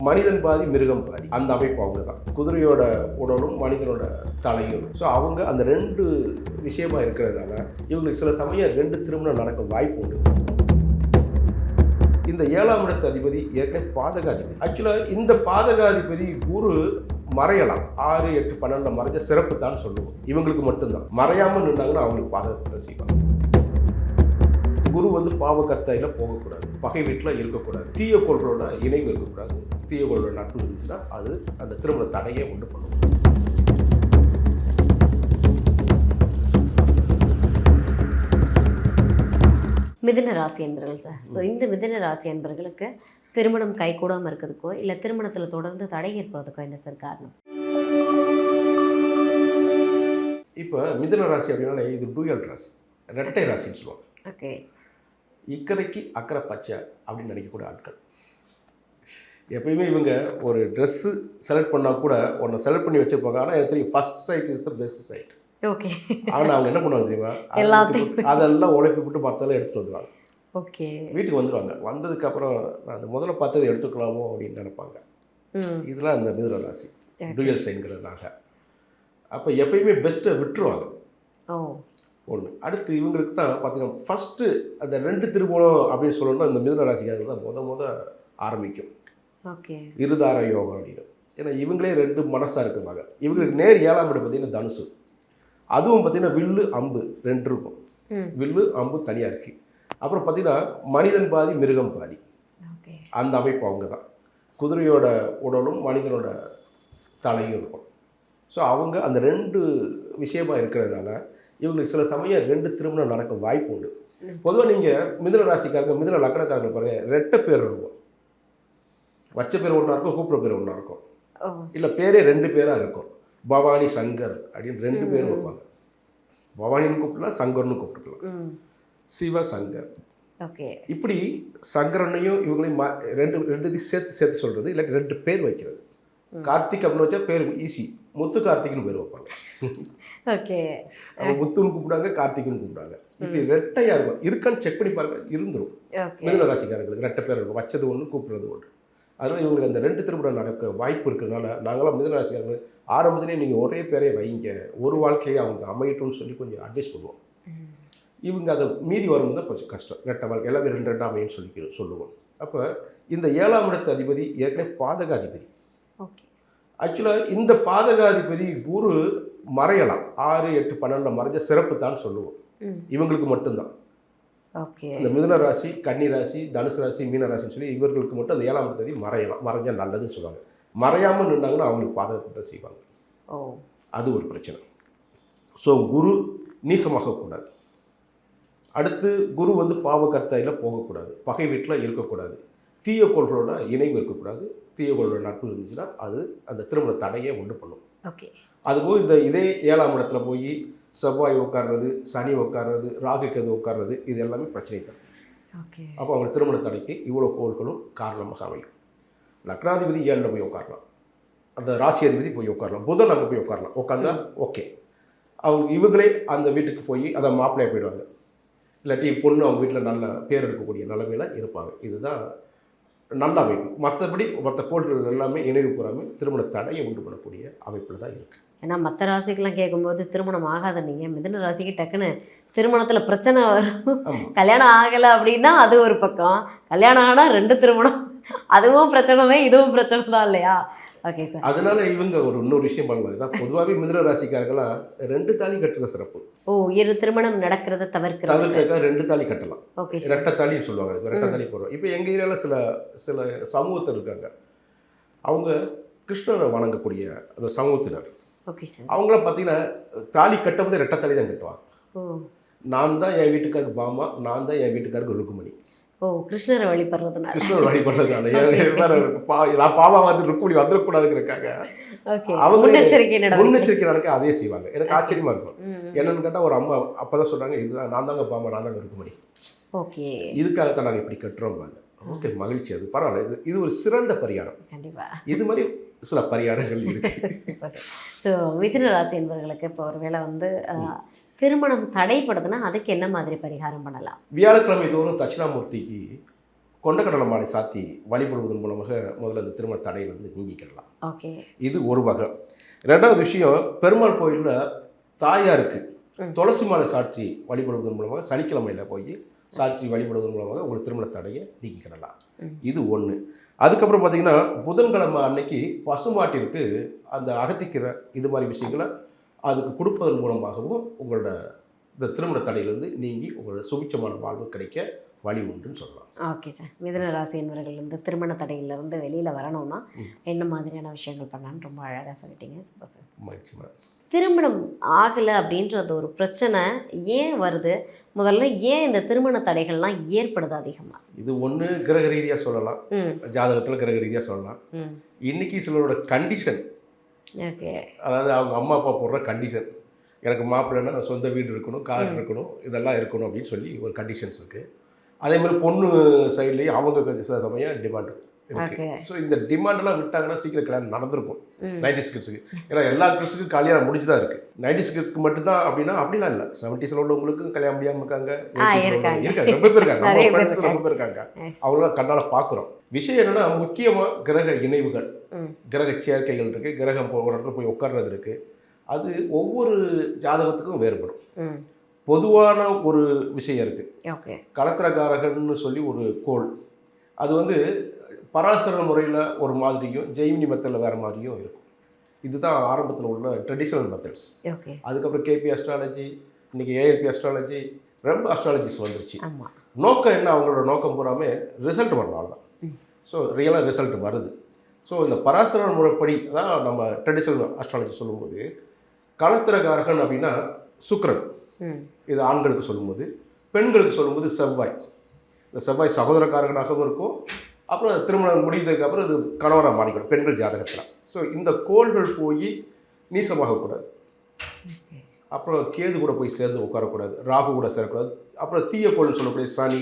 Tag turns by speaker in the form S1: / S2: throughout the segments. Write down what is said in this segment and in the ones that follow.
S1: மனிதன் பாதி மிருகம் பாதி அந்த அமைப்பு அவங்க தான். குதிரையோட உடலும் மனிதனோட தலையும். ஸோ அவங்க அந்த ரெண்டு விஷயமா இருக்கிறதுனால இவங்களுக்கு சில சமயம் ரெண்டு திருமணம் நடக்க வாய்ப்பு உண்டு. இந்த 7ஆம் இடத்து அதிபதி ஏற்கனவே பாதகாதிபதி. ஆக்சுவலாக இந்த பாதகாதிபதி குரு மறையலாம். 6, 8, 12 மறைஞ்ச சிறப்பு தான் சொல்லுவோம். இவங்களுக்கு மட்டும்தான். மறையாமல் நின்றாங்கன்னா அவங்களுக்கு பாதகத்தை செய்வாங்க. குரு பாவக்கத்தையில் போகக்கூடாது, பகை வீட்டில் இருக்கக்கூடாது, தீய கோள்களோட இணைவு இருக்கக்கூடாது. தீய கோளோட நட்பு இருந்துச்சுன்னா அது அந்த திருமண தடையை உண்டு பண்ணும்.
S2: மிதுன ராசி என்பர்கள் சார். ஸோ இந்த மிதுன ராசி என்பர்களுக்கு திருமணம் கைகூடாமல் இருக்கிறதுக்கோ இல்லை திருமணத்தில் தொடர்ந்து தடை ஏற்படுறதுக்கோ என்ன சார் காரணம்?
S1: இப்போ மிதுன ராசி அப்படின்னா இது டூயல் ராசி, ரெட்டை ராசின்னு சொல்லுவாங்க.
S2: ஓகே.
S1: இக்கரைக்கு அக்கறை பச்சை அப்படின்னு நினைக்கக்கூடிய ஆட்கள். எப்பயுமே இவங்க ஒரு ட்ரெஸ்ஸு செலக்ட் பண்ணால் கூட ஒன்று செலக்ட் பண்ணி வச்சுருப்பாங்க. ஆனால் எனக்கு தெரியும் first side is the best side.
S2: Okay.
S1: ஆனால் அவங்க என்ன பண்ணுவாங்க தெரியுமா, அதெல்லாம் உழைப்பி விட்டு மற்றெல்லாம் எடுத்துகிட்டு வந்துடுவாங்க.
S2: ஓகே. வீட்டுக்கு
S1: வந்துடுவாங்க. வந்ததுக்கப்புறம் நான் அந்த முதல்ல பார்த்தது எடுத்துக்கலாமோ அப்படின்னு நினைப்பாங்க. இதெல்லாம் அந்த மிதுன ராசி டூயல் சைன்கிறதுனால அப்போ எப்பயுமே பெஸ்ட்டை விட்டுருவாங்க. ஒன்று. அடுத்து இவங்களுக்கு தான் பார்த்தீங்கன்னா ஃபஸ்ட்டு அந்த 2 திருமணம் அப்படின்னு சொல்லணும்னா இந்த மிதுன ராசிக்காரர்கள் தான் முத ஆரம்பிக்கும்.
S2: ஓகே.
S1: இருதார யோகம் அப்படின்னு. ஏன்னா இவங்களே 2 மனசாக இருக்கிறாங்க. இவங்களுக்கு நேர் 7ஆம் இடம் பார்த்தீங்கன்னா தனுசு. அதுவும் பார்த்தீங்கன்னா வில்லு அம்பு 2 இருக்கும். வில்லு அம்பு தனியாக இருக்குது. அப்புறம் பார்த்தீங்கன்னா மனிதன் பாதி மிருகம் பாதி அந்த அமைப்பு அவங்க தான். குதிரையோட உடலும் மனிதனோட தலையும் இருக்கும். ஸோ அவங்க அந்த 2 விஷயமா இருக்கிறதுனால இவங்களுக்கு சில சமயம் 2 திருமணம் நடக்க வாய்ப்பு உண்டு. பொதுவாக நீங்கள் மிதுன ராசிக்காரங்க மிதுன லக்கணக்காரங்க பாருங்கள், ரெட்டை பேர் இருக்கும். வச்ச பேர் ஒன்றா இருக்கும், கூப்பிட்ற பேர் ஒன்றா இருக்கும். இல்லை பேரே 2 பேராக இருக்கும். பவானி சங்கர் அப்படின்னு 2 பேர் வைப்பாங்க. பவானின்னு கூப்பிடலாம், சங்கர்னு கூப்பிட்டுக்கலாம். சிவ சங்கர்.
S2: ஓகே. இப்படி
S1: சங்கரனையும் இவங்களையும் ரெண்டு சேர்த்து சொல்கிறது, இல்லாட்டி 2 பேர் வைக்கிறது. கார்த்திக் அப்படின்னு வச்சா பேர் ஈஸி, முத்து கார்த்திக்னு பேர் வைப்பாங்க.
S2: ஓகே.
S1: அவங்க முத்துன்னு கூப்பிடுவாங்க, கார்த்திக்னு கூப்பிடுவாங்க. இப்படி ரெட்டையாக இருக்கும். இருக்கான்னு செக் பண்ணி பாருங்க, இருந்துடும். மிதுன ராசிக்காரங்களுக்கு ரெட்டை பேர் இருக்கும். வச்சது ஒன்று, கூப்பிடுறது ஒன்று. அதனால் இவங்களுக்கு அந்த 2 திருமணம் நடக்க வாய்ப்பு இருக்கிறதுனால நாங்களாம் மிதுன ராசிக்காரர்கள் ஆரம்பத்திலே நீங்கள் ஒரே பேரே வைங்க, ஒரு வாழ்க்கையை அவங்க அமையட்டும்னு சொல்லி கொஞ்சம் அட்வைஸ் பண்ணுவோம். இவங்க அதை மீறி வரும்போது தான் கொஞ்சம் கஷ்டம். ரெட்டை வாழ்க்கை எல்லாமே 2 அமையும் சொல்லுவோம். அப்போ இந்த 7ஆம் இடத்து அதிபதி ஏற்கனவே பாதகாதிபதி.
S2: ஓகே.
S1: ஆக்சுவலாக இந்த பாதகாதிபதி குரு மறையலாம். 6, 8, 12 மறைஞ்ச சிறப்பு தான் சொல்லுவோம். இவங்களுக்கு மட்டும்தான்.
S2: ஓகே.
S1: இந்த மிதுன ராசி, கன்னி ராசி, தனுசு ராசி, மீன ராசின்னு சொல்லி இவர்களுக்கு மட்டும் அந்த 7ஆம் தேதி மறையலாம். மறைஞ்சால் நல்லதுன்னு சொல்லுவாங்க. மறையாமல் நின்றாங்கன்னா அவங்களுக்கு பாதகத்தை செய்வாங்க. அது ஒரு பிரச்சனை. ஸோ குரு நீசமாகக்கூடாது. அடுத்து குரு பாவக்கத்தையில் போகக்கூடாது, பகை வீட்டில் இருக்கக்கூடாது, தீய கோள்களோட இணைவு இருக்கக்கூடாது. தீய கோளோட நட்பு இருந்துச்சுன்னா அது அந்த திருமண தடையை உண்டு பண்ணும்.
S2: ஓகே.
S1: அதுபோல் இதே 7ஆம் இடத்துல போய் செவ்வாய் உட்கார்றது, சனி உட்கார்றது, ராகு கேது உட்கார்றது, இது எல்லாமே பிரச்சனை தரும்.
S2: ஓகே. அப்போ
S1: அவங்க திருமண தடைக்கு இவ்வளோ கோள்களும் காரணமாக அமையும். லக்னாதிபதி 7ல் போய் உட்காரலாம், அந்த ராசி அதிபதி போய் உட்காரலாம், புதன் அங்கே போய் உட்காரலாம். உட்காந்தா ஓகே. அவங்க இவங்களே அந்த வீட்டுக்கு போய் அதை மாப்பிள்ளையாக போயிடுவாங்க. இல்லாட்டி பொண்ணு அவங்க வீட்டில் நல்ல பேர் எடுக்கக்கூடிய நிலைமையில் இருப்பாங்க. இதுதான் நல்ல அமைப்பு. மற்றபடி மற்ற கோள்கள் எல்லாமே இணைவு கூறாமல் திருமண தடையை உண்டு பண்ணக்கூடிய அமைப்பில் தான் இருக்குது.
S2: ஏன்னா மற்ற ராசிக்கெல்லாம் கேட்கும்போது திருமணம் ஆகாத நீங்கள் மிதுன ராசிக்கு டக்குன்னு திருமணத்தில் பிரச்சனை வரும். கல்யாணம் ஆகலை அப்படின்னா அது ஒரு பக்கம், கல்யாணம் ஆனால் 2 திருமணம், அதுவும் பிரச்சனை தான், இதுவும் பிரச்சனை தான் இல்லையா? Okay sir. அதனால
S1: இவங்க இன்னொரு விஷயம் பண்ணுவாங்க. பொதுவாகவே மிதுன ராசிக்காரர்களாம் 2 தாலி கட்டுறது சிறப்பு.
S2: இரு திருமணம் நடக்கிறத தவிர்க்க
S1: 2 தாலி கட்டலாம்.
S2: ஓகே.
S1: ரெட்டை தாலின்னு சொல்லுவாங்க. அது ரெட்டை தாலி போடுறோம். இப்போ எங்கள் ஏரியாவில் சில சமூகத்தில் இருக்காங்க. அவங்க கிருஷ்ணரை வணங்கக்கூடிய அந்த சமூகத்தினர்.
S2: Okay sir.
S1: அவங்களாம் பார்த்தீங்கன்னா தாலி கட்டும்போது ரெட்டை தாலி தான் கட்டுவாங்க. நான் தான் என் வீட்டுக்காருக்கு பாமா, நான் தான் என் வீட்டுக்காருக்கு ருக்குமணி.
S2: கிருஷ்ணரை வழிபடுறதுனால
S1: நான் பாமா ருக்குமணி வந்துடக்கூடாதுங்கிறக்காக அவங்க முன்னெச்சரிக்கை நடக்க அதே செய்வாங்க. எனக்கு ஆச்சரியமா இருக்கும். என்னன்னு கேட்டால் ஒரு அம்மா அப்பதான் சொல்றாங்க, இதுதான் நான் தாங்க பாமா, நான் தாங்க ருக்குமணி.
S2: ஓகே.
S1: இதுக்காகத்தான் நாங்கள் இப்படி கட்டுறோம். ஓகே, மகிழ்ச்சி. அது பரவாயில்ல. இது ஒரு சிறந்த பரிகாரம்.
S2: கண்டிப்பாக
S1: இது மாதிரி சில பரிகாரங்கள் இருக்கு.
S2: ஸோ மிதுன ராசி என்பவர்களுக்கு இப்போ ஒருவேளை திருமணம் தடைப்படுதுன்னா அதுக்கு என்ன மாதிரி பரிகாரம் பண்ணலாம்?
S1: வியாழக்கிழமை தோறும் தட்சிணாமூர்த்திக்கு கொண்டக்கடலை மாலை சாத்தி வழிபடுவதன் மூலமாக முதல்ல இந்த திருமண தடையிலிருந்து நீங்கிக்கலாம்.
S2: ஓகே.
S1: இது ஒரு வகை. ரெண்டாவது விஷயம், பெருமாள் கோயிலில் தாயாருக்கு துளசி மாலை சாற்றி வழிபடுவதன் மூலமாக சனிக்கிழமையில் போய் சாட்சி வழிபடுவதன் மூலமாக ஒரு திருமண தடையை நீக்கிக்கிடலாம். இது ஒன்று. அதுக்கப்புறம் பார்த்தீங்கன்னா புதன்கிழமை அன்னைக்கு பசுமாட்டிற்கு அந்த அகத்திக்கீரை இது மாதிரி விஷயங்களை அதுக்கு கொடுப்பதன் மூலமாகவும் உங்களோட இந்த திருமண தடையிலிருந்து நீங்கி உங்களோட சுபிட்சமான வாழ்வு கிடைக்க வழி உண்டுன்னு சொல்லலாம்.
S2: Okay sir. மிதுன ராசி என்பவர்கள் இந்த திருமண தடையிலிருந்து வெளியில் வரணும்னா என்ன மாதிரியான விஷயங்கள் பண்ணலான்னு ரொம்ப அழகாக சொல்லிட்டீங்க. Super sir.
S1: மகிழ்ச்சி மேடம்.
S2: திருமணம் ஆகலை அப்படின்றது ஒரு பிரச்சனை ஏன் வருது, முதல்ல ஏன் இந்த திருமண தடைகள்லாம் ஏற்படுது அதிகமாக?
S1: இது ஒன்று கிரக ரீதியாக சொல்லலாம், ஜாதகத்தில் கிரக ரீதியாக சொல்லலாம். இன்னைக்கு சிலரோட கண்டிஷன்,
S2: ஓகே,
S1: அதாவது அவங்க அம்மா அப்பா போடுற கண்டிஷன், எனக்கு மாப்பிள்ளைன்னா சொந்த வீடு இருக்கணும், கார் இருக்கணும், இதெல்லாம் இருக்கணும் அப்படின்னு சொல்லி ஒரு கண்டிஷன்ஸ் இருக்குது. அதே மாதிரி பொண்ணு சைட்லேயும் அவங்க சில சமயம் டிமாண்ட் இருக்கு. ஸோ இந்த டிமாண்டெல்லாம் விட்டாங்கன்னா சீக்கிரம் கல்யாணம் நடந்திருக்கும் 90s கிட்ஸுக்கு. ஏன்னா எல்லா கிட்ஸுக்கும் கல்யாணம் முடிஞ்சு தான் இருக்குது. 90s கிட்ஸ்க்கு மட்டும்தான் அப்படின்னா அப்படிலாம் இல்லை. 70s உள்ளவங்களுக்கும் கல்யாணம் முடியாமல் இருக்காங்க, இருக்காங்க, ரொம்ப பேர் இருக்காங்க, நம்ம ஃப்ரெண்ட்ஸ் ரொம்ப பேர் இருக்காங்க. அவங்களாம் கண்ணால் பார்க்குறோம். விஷயம் என்னென்னா முக்கியமாக கிரக இணைவுகள், கிரக சேர்க்கைகள் இருக்குது, கிரகம் ஒரு இடத்துல போய் உட்கார்றது இருக்குது. அது ஒவ்வொரு ஜாதகத்துக்கும் வேறுபடும். பொதுவான ஒரு விஷயம் இருக்குது. கலத்திரக்காரகன்னு சொல்லி ஒரு கோள், அது வந்து பராசர முறையில் ஒரு மாதிரியும் ஜெய்மினி மெத்தடில் வேறு மாதிரியும் இருக்கும். இதுதான் ஆரம்பத்தில் உள்ள ட்ரெடிஷ்னல் மெத்தட்ஸ். அதுக்கப்புறம் கேபி அஸ்ட்ராலஜி, இன்றைக்கி ஏஎல்பி அஸ்ட்ராலஜி, ரொம்ப அஸ்ட்ராலஜிஸ் வந்துருச்சு. நோக்கம் என்ன, அவங்களோட நோக்கம் பூராமே ரிசல்ட் வரணும், அவ்வளோதான். ஸோ ரியலாக ரிசல்ட் வருது. ஸோ இந்த பராசர முறைப்படி தான் நம்ம ட்ரெடிஷ்னல் அஸ்ட்ராலஜி சொல்லும்போது கலத்திரக்காரகன் அப்படின்னா சுக்கிரன், இது ஆண்களுக்கு சொல்லும்போது. பெண்களுக்கு சொல்லும்போது செவ்வாய். இந்த செவ்வாய் சகோதரக்காரகனாகவும் இருக்கும். அப்புறம் திருமணம் முடிந்ததுக்கு அப்புறம் இது கணவராக மாறிக்கணும் பெண்கள் ஜாதகத்தில். ஸோ இந்த கோள்கள் போய் நீசமாகக்கூடாது, அப்புறம் கேது கூட போய் சேர்ந்து உட்காரக்கூடாது, ராகு கூட சேரக்கூடாது, அப்புறம் தீய கோள்னு சொல்லக்கூடிய சனி,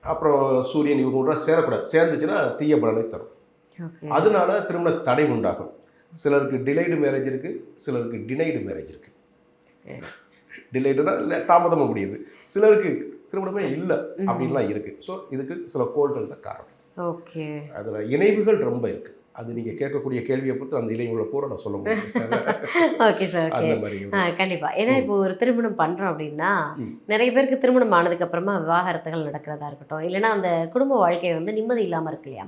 S1: அப்புறம் சூரியன், இவங்க கூட சேரக்கூடாது. சேர்ந்துச்சுன்னா தீய பலனை தரும். அதனால திருமண தடை உண்டாகும். சிலருக்கு டிலைடு மேரேஜ் இருக்குது, சிலருக்கு டினைடு மேரேஜ் இருக்குது. டிலைடுனா இல்லை, தாமதமாக முடியுது. சிலருக்கு திருமணமே இல்லை அப்படின்லாம் இருக்குது. ஸோ இதுக்கு சில கோள்கள் தான் காரணம்.
S2: ஓகே.
S1: அதில் இணைவுகள் ரொம்ப இருக்குது. அது நீங்கள் கேட்கக்கூடிய கேள்வியை பொறுத்து அந்த இணைவுகளை பூரா நான் சொல்ல முடியும்.
S2: Okay sir.
S1: அந்த மாதிரி
S2: கண்டிப்பாக. ஏன்னா இப்போ ஒரு திருமணம் பண்ணுறோம் அப்படின்னா நிறைய பேருக்கு திருமணம் ஆனதுக்கப்புறமா விவாகரத்துகள் நடக்கிறதா இருக்கட்டும், இல்லைன்னா அந்த குடும்ப வாழ்க்கையை வந்து நிம்மதி இல்லாமல் இருக்கு இல்லையா?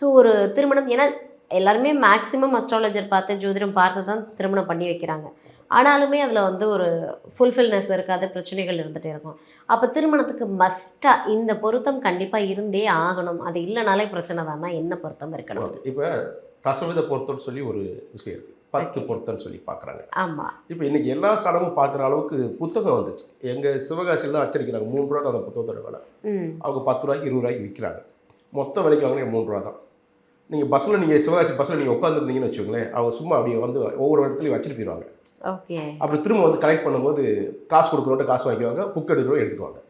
S2: ஸோ ஒரு திருமணம், ஏன்னா எல்லாருமே மேக்ஸிமம் அஸ்ட்ராலஜர் பார்த்து ஜோதிடம் பார்த்து தான் திருமணம் பண்ணி வைக்கிறாங்க. ஆனாலுமே அதில் வந்து ஒரு ஃபுல்ஃபில்னஸ் இருக்காது, பிரச்சனைகள் இருந்துகிட்டே இருக்கும். அப்போ திருமணத்துக்கு மஸ்ட்டாக இந்த பொருத்தம் கண்டிப்பாக இருந்தே ஆகணும், அது இல்லைனாலே பிரச்சனை தானா? என்ன பொருத்தம் இருக்கணும்?
S1: இப்போ தசவித பொருத்தம்னு சொல்லி ஒரு விஷயம் இருக்குது, 10 பொருத்தம்னு சொல்லி பார்க்குறாங்க.
S2: ஆமாம்.
S1: இப்போ இன்றைக்கி எல்லா சடமும் பார்க்குற அளவுக்கு புத்தகம் வந்துச்சு. எங்கள் சிவகாசியில் தான் அச்சடிக்கிறாங்க. 3 ரூபா தான் அந்த புத்தகத்தோட விலை. அவங்க 10 ரூபாய்க்கு 20 ரூபாய்க்கு விற்கிறாங்க. மொத்த விலைக்கு வாங்கினா 3 ரூபா தான். நீங்கள் பஸ்ஸில், நீங்கள் சிவகாசி பஸ்ஸில் நீங்கள் உட்காந்துருந்தீங்கன்னு வச்சுக்கோங்களேன், அவங்க சும்மா அப்படியே வந்து ஒவ்வொரு இடத்துலையும் வச்சுட்டு போயிடுவாங்க.
S2: ஓகே.
S1: அப்புறம் திரும்ப வந்து கலெக்ட் பண்ணும்போது காசு கொடுக்குறவங்க காசு வாங்கிக்குவாங்க, புக் எடுக்கிறவங்க எடுத்துக்குவாங்க.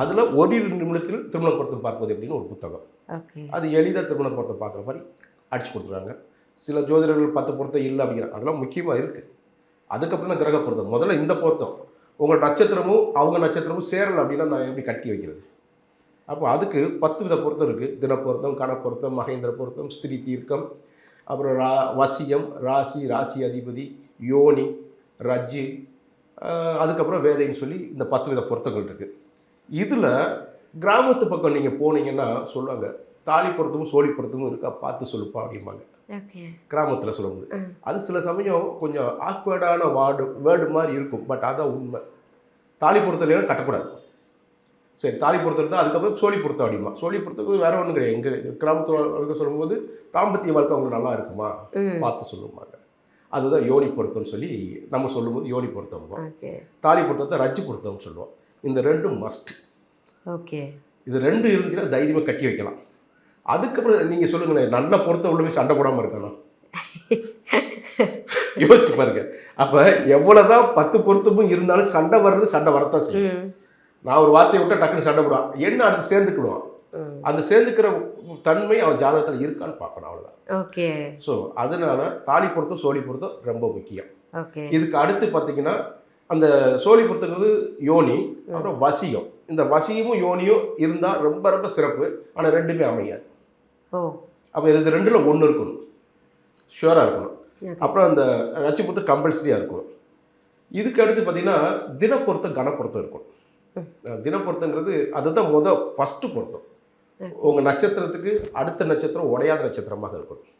S1: அதில் 1 நிமிடத்தில் திருமண பொருத்தம் பார்ப்பது அப்படின்னு ஒரு புத்தகம். அது எளிதாக திருமண பொருத்தம் பார்க்குற மாதிரி அடிச்சு கொடுத்துருவாங்க. சில ஜோதிடர்கள் 10 பொருத்தம் இல்லை அப்படிங்கிறாங்க. அதெல்லாம் முக்கியமாக இருக்குது. அதுக்கப்புறம் தான் கிரக பொருத்தம். முதல்ல இந்த பொருத்தம், உங்கள் நட்சத்திரமும் அவங்க நட்சத்திரமும் சேரலை அப்படின்னா நான் எப்படி கட்டி வைக்கிறது? அப்போ அதுக்கு 10 வித பொருத்தம் இருக்குது. தினப்பொருத்தம், கணப்பொருத்தம், மகேந்திர பொருத்தம், ஸ்திரீ தீர்க்கம், அப்புறம் வசியம், ராசி, ராசி அதிபதி, யோனி, ரஜ்ஜு, அதுக்கப்புறம் வேதைன்னு சொல்லி இந்த 10 வித பொருத்தங்கள் இருக்குது. இதில் கிராமத்து பக்கம் நீங்கள் போனீங்கன்னா சொல்லுவாங்க, தாலி பொருத்தமும் சோழி பொருத்தமும் இருக்கா, பார்த்து சொல்லுப்பா அப்படிம்பாங்க. கிராமத்தில் சொல்லும்போது அது சில சமயம் கொஞ்சம் ஆக்வேர்டான வேர்டு மாதிரி இருக்கும். பட் அதான் உண்மை. தாலி பொருத்தம் கட்டக்கூடாது. சரி, தாலி பொருத்தம் தான். அதுக்கப்புறம் சோழி பொருத்தம் அப்படிமா. சோழி பொருத்தம் வேறு ஒன்றும் கிடையாது. எங்கள் கிராமத்தில் சொல்லும்போது தாம்பத்திய வாழ்க்கை அவங்களுக்கு நல்லா இருக்குமா பார்த்து சொல்லுவாங்க. அதுதான் யோனி பொருத்தம்னு சொல்லி நம்ம சொல்லும்போது யோனி பொருத்தம். தாலி பொருத்தத்தை ரஜ்ஜு பொருத்தம்னு சொல்லுவோம். இந்த ரெண்டும் மஸ்ட்.
S2: ஓகே. இது
S1: 2 இருந்துச்சுன்னா தைரியமாக கட்டி வைக்கலாம். அதுக்கப்புறம் நீங்கள் சொல்லுங்களேன், நல்ல பொருத்தம் உள்ளவே சண்டை போடாமல் இருக்கணும். யோசிச்சு பாருங்க. அப்போ எவ்வளோதான் 10 பொருத்தமும் இருந்தாலும் சண்டை வர்றது சண்டை வரத்தான் செய்யும். நான் ஒரு வார்த்தையை விட்டால் டக்குன்னு சண்டை போடுவான், என்ன அடுத்து சேர்ந்துக்கிடுவான். அந்த சேர்ந்துக்கிற தன்மை அவன் ஜாதகத்தில் இருக்கான்னு பார்க்கணும், அவ்வளோதான்.
S2: ஓகே.
S1: ஸோ அதனால தாலி பொருத்தம் சோழி பொருத்தம் ரொம்ப முக்கியம்.
S2: ஓகே.
S1: இதுக்கு அடுத்து பார்த்தீங்கன்னா அந்த சோழி பொருத்தங்கிறது யோனி, அப்புறம் வசியம். இந்த வசியமும் யோனியும் இருந்தால் ரொம்ப ரொம்ப சிறப்பு. ஆனால் ரெண்டுமே அமையாது.
S2: ஓ
S1: அப்போ இது ரெண்டில் ஒன்று இருக்கணும், ஷுவராக இருக்கணும். அப்புறம் அந்த நட்சத்திரத்து கம்பல்சரியாக இருக்கணும். இதுக்கு அடுத்து பார்த்தீங்கன்னா தினப்பொருத்தம் கனப்பொருத்தம் இருக்கணும். தினப்பொருத்தங்கிறது அதுதான் ஃபஸ்ட்டு பொருத்தம். உங்கள் நட்சத்திரத்துக்கு அடுத்த நட்சத்திரம் உடையாத நட்சத்திரமாக இருக்கணும்.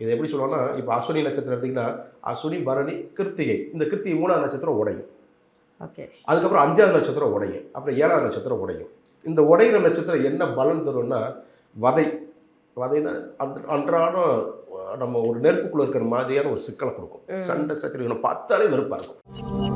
S1: இது எப்படி சொல்லுவாங்கன்னா, இப்போ அஸ்வினி நட்சத்திரம் எடுத்திங்கன்னா அஸ்வினி பரணி கிருத்திகை, இந்த கிருத்திகை 3ஆவது நட்சத்திரம் உடையும்.
S2: ஓகே.
S1: அதுக்கப்புறம் 5ஆவது நட்சத்திரம் உடையும். அப்புறம் 7ஆவது நட்சத்திரம் உடையும். இந்த உடையிற நட்சத்திரம் என்ன பலன் தரும்னா வதைனா அன்றாடம் நம்ம ஒரு நெருப்புக்குள்ளே இருக்கிற மாதிரியான ஒரு சிக்கலை கொடுக்கும். சண்டை சச்சரவு பார்த்தாலே வெறுப்பாக இருக்கும்.